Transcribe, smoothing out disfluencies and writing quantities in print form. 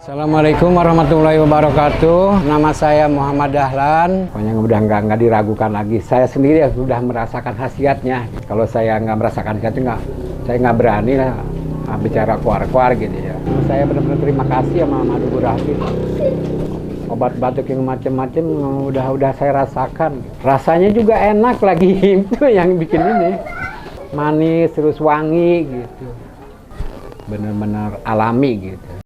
Assalamualaikum warahmatullahi wabarakatuh. Nama saya Muhammad Dahlan. Pokoknya udah nggak diragukan lagi. Saya sendiri sudah merasakan khasiatnya. Kalau saya nggak merasakan khasiatnya, saya nggak berani lah bicara keluar-keluar gitu ya. Saya benar-benar terima kasih sama Madu Gurasi. Obat batuk yang macam-macam udah saya rasakan. Rasanya juga enak lagi, itu yang bikin ini. Manis terus wangi gitu. Benar-benar alami gitu.